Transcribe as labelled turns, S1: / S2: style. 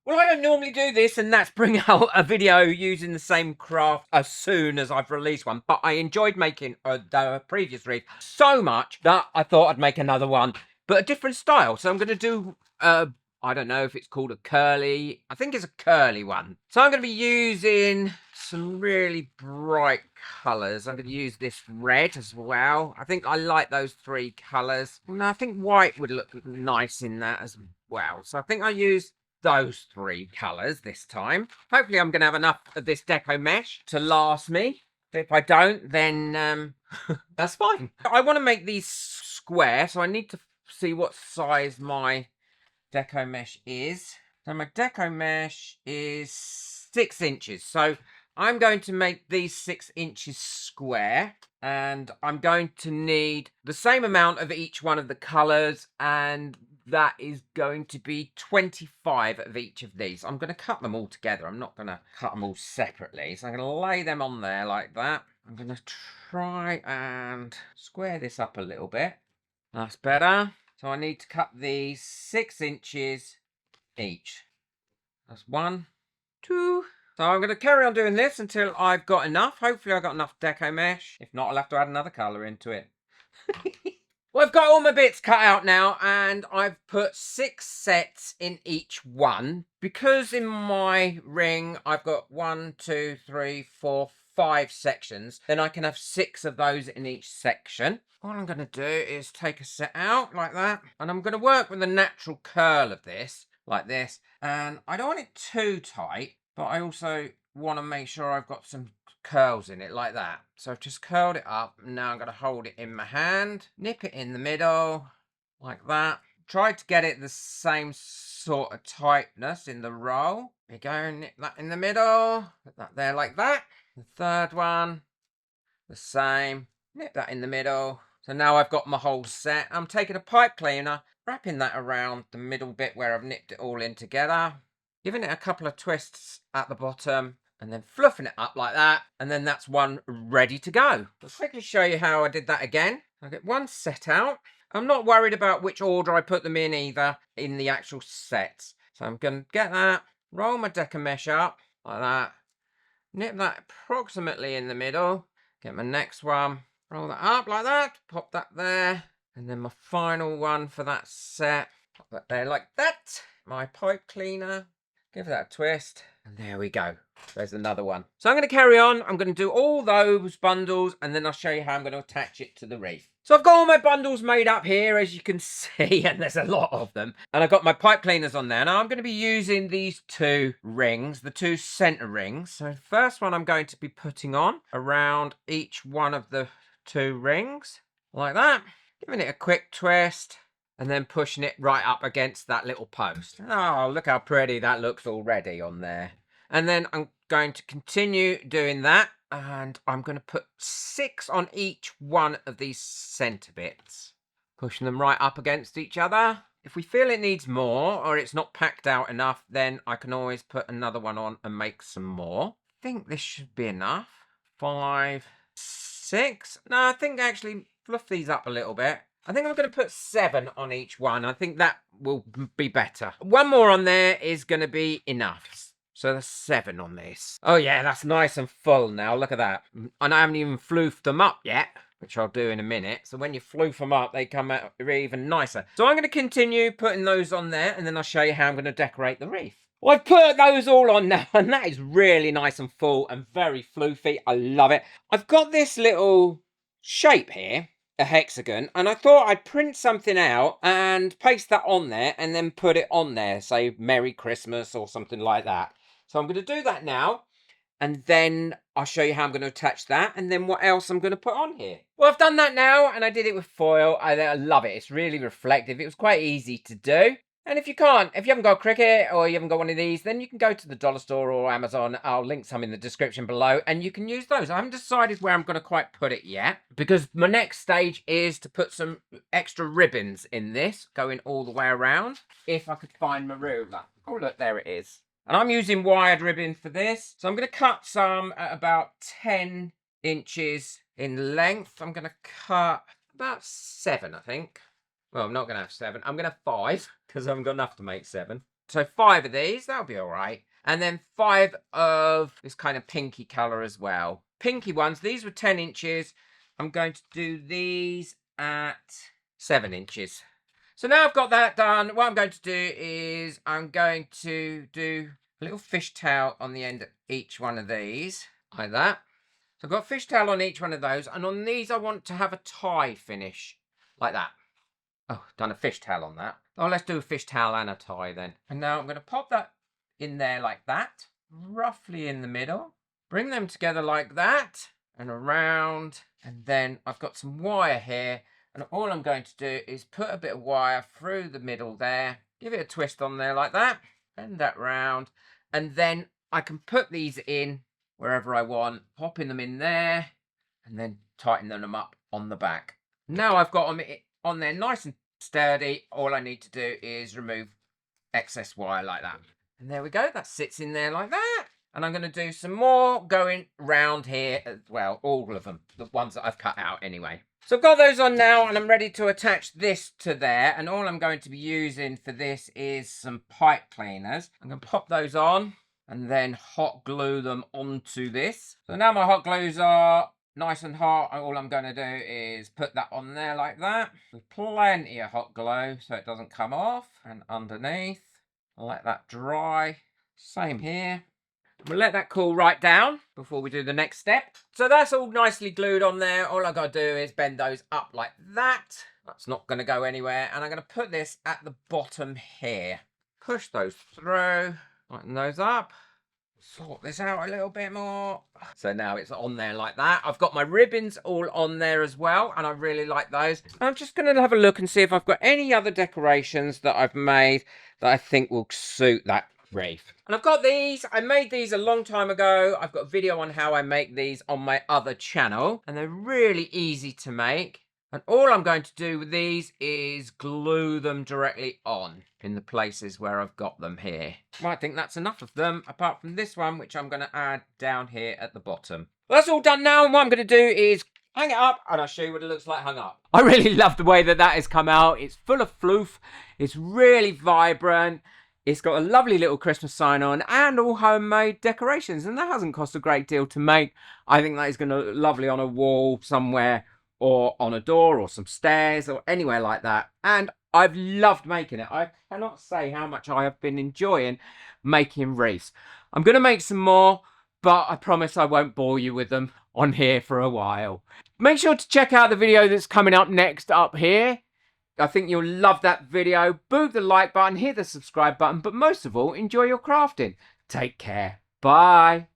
S1: Well, I don't normally do this, and that's bring out a video using the same craft as soon as I've released one. But I enjoyed making the previous wreath so much that I thought I'd make another one, but a different style. So I'm going to do, I don't know if it's called a curly. I think it's a curly one. So I'm going to be using some really bright colours. I'm going to use this red as well. I think I like those three colours. No, I think white would look nice in that as well. So I think I use those three colours this time. Hopefully I'm going to have enough of this Deco Mesh to last me. If I don't, then that's fine. I want to make these square, so I need to see what size my Deco Mesh is. So my Deco Mesh is 6 inches. So I'm going to make these 6 inches square, and I'm going to need the same amount of each one of the colours, and that is going to be 25 of each of these. I'm going to cut them all together. I'm not going to cut them all separately. So I'm going to lay them on there like that. I'm going to try and square this up a little bit. That's better. So I need to cut these 6 inches each. That's 1, 2. So I'm going to carry on doing this until I've got enough. Hopefully I've got enough Deco Mesh. If not, I'll have to add another colour into it. Well, I've got all my bits cut out now, and I've put 6 sets in each one. Because in my ring, I've got 1, 2, 3, 4, 5 sections, then I can have 6 of those in each section. What I'm going to do is take a set out like that, and I'm going to work with the natural curl of this, like this. And I don't want it too tight, but I also want to make sure I've got some curls in it like that. So I've just curled it up. Now I'm going to hold it in my hand, nip it in the middle like that. Try to get it the same sort of tightness in the roll. There you go, nip that in the middle, put that there like that. The third one, the same, nip that in the middle. So now I've got my whole set. I'm taking a pipe cleaner, wrapping that around the middle bit where I've nipped it all in together, giving it a couple of twists at the bottom, and then fluffing it up like that, and then that's one ready to go. I'll quickly show you how I did that again. I get one set out. I'm not worried about which order I put them in either in the actual sets. So I'm going to get that, roll my Deco Mesh up like that, nip that approximately in the middle, get my next one, roll that up like that, pop that there, and then my final one for that set, pop that there like that. My pipe cleaner, give that a twist, and there we go. There's another one. So I'm going to carry on. I'm going to do all those bundles, and then I'll show you how I'm going to attach it to the wreath. So I've got all my bundles made up here, as you can see, and there's a lot of them. And I've got my pipe cleaners on there. Now I'm going to be using these 2 rings, the 2 center rings. So the first one I'm going to be putting on around each one of the 2 rings, like that. Giving it a quick twist, and then pushing it right up against that little post. Oh, look how pretty that looks already on there. And then I'm going to continue doing that, and I'm going to put 6 on each one of these center bits, pushing them right up against each other. If we feel it needs more, or it's not packed out enough, then I can always put another one on and make some more. I think this should be enough. 5, 6. No, I think actually fluff these up a little bit. I think I'm going to put 7 on each one. I think that will be better. One more on there is going to be enough. So there's 7 on this. Oh yeah, that's nice and full now. Look at that. And I haven't even floofed them up yet, which I'll do in a minute. So when you floof them up, they come out even nicer. So I'm going to continue putting those on there, and then I'll show you how I'm going to decorate the wreath. Well, I've put those all on now, and that is really nice and full and very floofy. I love it. I've got this little shape here, a hexagon, and I thought I'd print something out and paste that on there and then put it on there, say Merry Christmas or something like that. So I'm going to do that now, and then I'll show you how I'm going to attach that, and then what else I'm going to put on here. Well, I've done that now, and I did it with foil. I love it. It's really reflective. It was quite easy to do. And if you haven't got Cricut or you haven't got one of these, then you can go to the dollar store or Amazon. I'll link some in the description below, and you can use those. I haven't decided where I'm going to quite put it yet, because my next stage is to put some extra ribbons in this, going all the way around, if I could find my ruler. Oh, look, there it is. And I'm using wired ribbon for this. So I'm going to cut some at about 10 inches in length. I'm going to cut about 7, I think. Well, I'm not going to have 7. I'm going to have 5, because I haven't got enough to make 7. So 5 of these, that'll be all right. And then 5 of this kind of pinky colour as well. Pinky ones, these were 10 inches. I'm going to do these at 7 inches. So now I've got that done, what I'm going to do is I'm going to do a little fishtail on the end of each one of these, like that. So I've got fishtail on each one of those, and on these I want to have a tie finish, like that. Oh, done a fishtail on that. Oh, let's do a fishtail and a tie then. And now I'm going to pop that in there like that, roughly in the middle. Bring them together like that, and around. And then I've got some wire here. And all I'm going to do is put a bit of wire through the middle there. Give it a twist on there like that. Bend that round. And then I can put these in wherever I want. Popping them in there. And then tighten them up on the back. Now I've got them on there nice and sturdy. All I need to do is remove excess wire like that. And there we go. That sits in there like that. And I'm going to do some more going round here as well. All of them. The ones that I've cut out anyway. So I've got those on now and I'm ready to attach this to there. And all I'm going to be using for this is some pipe cleaners. I'm going to pop those on and then hot glue them onto this. So now my hot glues are nice and hot. All I'm going to do is put that on there like that. With plenty of hot glue so it doesn't come off. And underneath, I'll let that dry. Same here. We'll let that cool right down before we do the next step. So that's all nicely glued on there. All I've got to do is bend those up like that. That's not going to go anywhere. And I'm going to put this at the bottom here. Push those through. Tighten those up. Sort this out a little bit more. So now it's on there like that. I've got my ribbons all on there as well. And I really like those. I'm just going to have a look and see if I've got any other decorations that I've made that I think will suit that wreath. And I've got these. I made these a long time ago. I've got a video on how I make these on my other channel. And they're really easy to make. And all I'm going to do with these is glue them directly on in the places where I've got them here. Well, I think that's enough of them, apart from this one, which I'm going to add down here at the bottom. Well, that's all done now. And what I'm going to do is hang it up, and I'll show you what it looks like hung up. I really love the way that that has come out. It's full of floof. It's really vibrant. It's got a lovely little Christmas sign on and all homemade decorations. And that hasn't cost a great deal to make. I think that is going to look lovely on a wall somewhere or on a door or some stairs or anywhere like that. And I've loved making it. I cannot say how much I have been enjoying making wreaths. I'm going to make some more, but I promise I won't bore you with them on here for a while. Make sure to check out the video that's coming up next up here. I think you'll love that video. Boot the like button, hit the subscribe button, but most of all, enjoy your crafting. Take care. Bye.